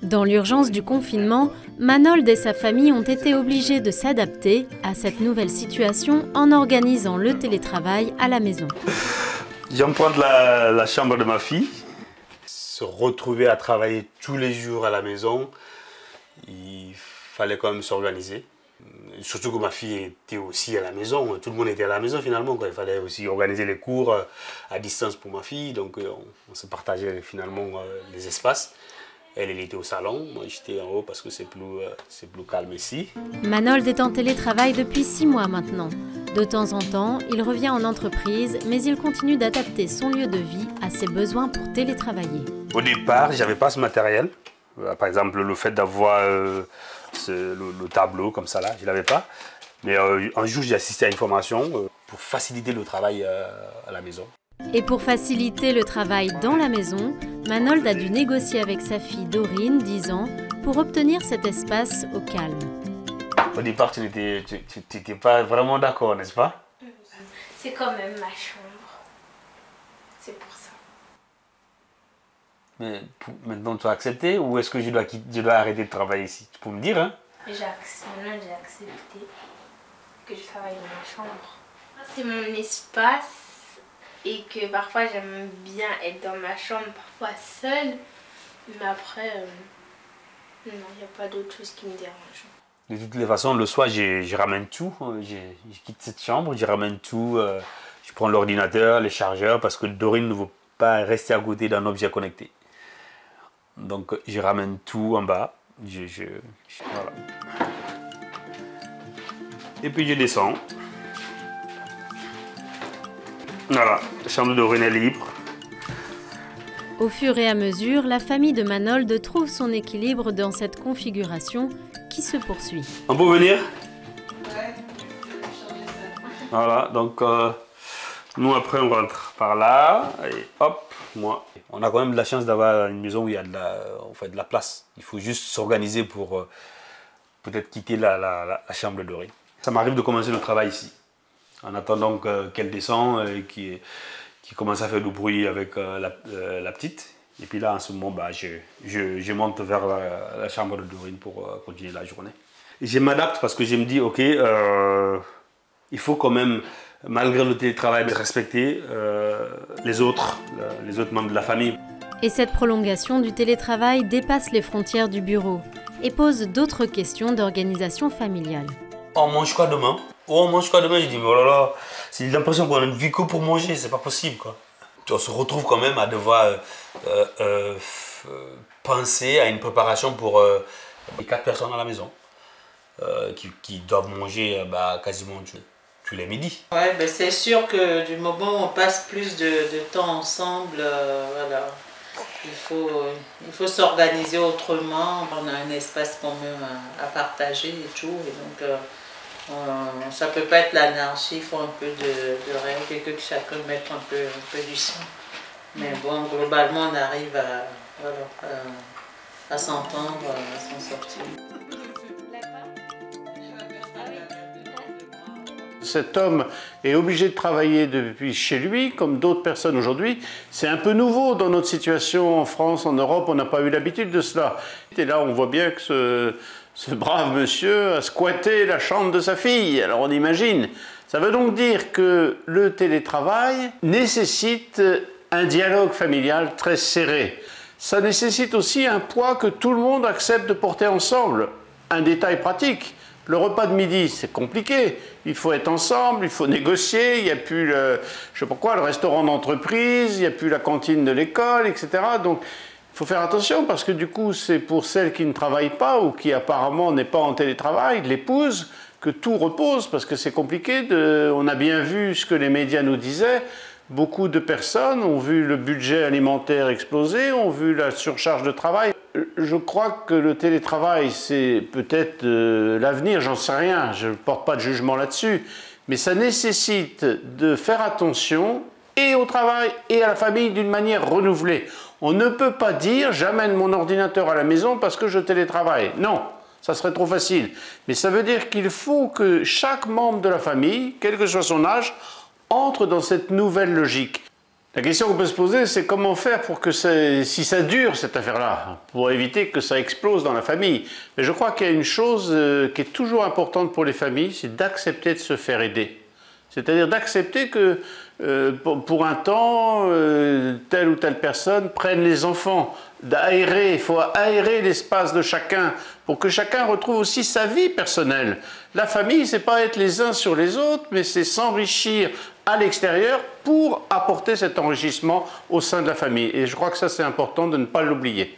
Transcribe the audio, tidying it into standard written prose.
Dans l'urgence du confinement, Manold et sa famille ont été obligés de s'adapter à cette nouvelle situation en organisant le télétravail à la maison. J'emprunte la chambre de ma fille. Se retrouver à travailler tous les jours à la maison, il fallait quand même s'organiser. Surtout que ma fille était aussi à la maison, tout le monde était à la maison finalement. Il fallait aussi organiser les cours à distance pour ma fille, donc on se partageait finalement les espaces. Elle était au salon, moi j'étais en haut parce que c'est plus calme ici. Manold est en télétravail depuis 6 mois maintenant. De temps en temps, il revient en entreprise, mais il continue d'adapter son lieu de vie à ses besoins pour télétravailler. Au départ, je n'avais pas ce matériel. Par exemple, le fait d'avoir le tableau comme ça là, je ne l'avais pas. Mais un jour, j'ai assisté à une formation pour faciliter le travail à la maison. Et pour faciliter le travail dans la maison, Manold a dû négocier avec sa fille Dorine, 10 ans, pour obtenir cet espace au calme. Au départ, tu n'étais pas vraiment d'accord, n'est-ce pas? C'est quand même ma chambre. C'est pour ça. Mais maintenant, tu as accepté ou est-ce que je dois arrêter de travailler ici? Tu peux me dire, hein? Maintenant, j'ai accepté que je travaille dans ma chambre. C'est mon espace. Et que parfois j'aime bien être dans ma chambre, parfois seule. Mais après, non, il n'y a pas d'autre chose qui me dérange. De toutes les façons, le soir, je ramène tout. Je quitte cette chambre, je ramène tout. Je prends l'ordinateur, les chargeurs, parce que Dorine ne veut pas rester à côté d'un objet connecté. Donc, je ramène tout en bas. Voilà. Et puis, je descends. Voilà, la chambre de Dorine est libre. Au fur et à mesure, la famille de Manold trouve son équilibre dans cette configuration qui se poursuit. On peut venir? Ouais, voilà, donc nous après on rentre par là et hop, moi. On a quand même de la chance d'avoir une maison où il y a de la place. Il faut juste s'organiser pour peut-être quitter la chambre de Dorine. Ça m'arrive de commencer le travail ici. En attendant qu'elle descend et qui commence à faire du bruit avec la petite. Et puis là, en ce moment, je monte vers la chambre de Dorine pour continuer la journée. Et je m'adapte parce que je me dis, ok, il faut quand même, malgré le télétravail, respecter les autres membres de la famille. Et cette prolongation du télétravail dépasse les frontières du bureau et pose d'autres questions d'organisation familiale. On mange quoi demain? On mange quoi demain? Je dis, mais oh là là, c'est l'impression qu'on ne vit que pour manger, c'est pas possible quoi. On se retrouve quand même à devoir penser à une préparation pour les 4 personnes à la maison qui doivent manger quasiment tous les midis. Ouais, ben c'est sûr que du moment où on passe plus de temps ensemble, voilà, il faut s'organiser autrement. On a un espace quand même à partager et tout, et donc ça peut pas être l'anarchie, il faut un peu de règles et que chacun mette un peu du sien. Mais bon, globalement, on arrive à s'entendre, à s'en sortir. Cet homme est obligé de travailler depuis chez lui, comme d'autres personnes aujourd'hui. C'est un peu nouveau dans notre situation en France, en Europe, on n'a pas eu l'habitude de cela. Et là, on voit bien que ce brave monsieur a squatté la chambre de sa fille, alors on imagine. Ça veut donc dire que le télétravail nécessite un dialogue familial très serré. Ça nécessite aussi un poids que tout le monde accepte de porter ensemble. Un détail pratique, le repas de midi, c'est compliqué. Il faut être ensemble, il faut négocier, il n'y a plus le restaurant d'entreprise, il n'y a plus la cantine de l'école, etc. Donc, il faut faire attention parce que du coup, c'est pour celles qui ne travaillent pas ou qui apparemment n'est pas en télétravail, l'épouse, que tout repose parce que c'est compliqué. On a bien vu ce que les médias nous disaient. Beaucoup de personnes ont vu le budget alimentaire exploser, ont vu la surcharge de travail. Je crois que le télétravail, c'est peut-être l'avenir, j'en sais rien, je ne porte pas de jugement là-dessus. Mais ça nécessite de faire attention et au travail et à la famille d'une manière renouvelée. On ne peut pas dire « j'amène mon ordinateur à la maison parce que je télétravaille ». Non, ça serait trop facile. Mais ça veut dire qu'il faut que chaque membre de la famille, quel que soit son âge, entre dans cette nouvelle logique. La question qu'on peut se poser, c'est comment faire pour que si ça dure cette affaire-là, pour éviter que ça explose dans la famille. Mais je crois qu'il y a une chose qui est toujours importante pour les familles, c'est d'accepter de se faire aider. C'est-à-dire d'accepter que pour un temps, telle ou telle personne prenne les enfants, d'aérer, il faut aérer l'espace de chacun pour que chacun retrouve aussi sa vie personnelle. La famille, c'est pas être les uns sur les autres, mais c'est s'enrichir à l'extérieur pour apporter cet enrichissement au sein de la famille. Et je crois que ça, c'est important de ne pas l'oublier.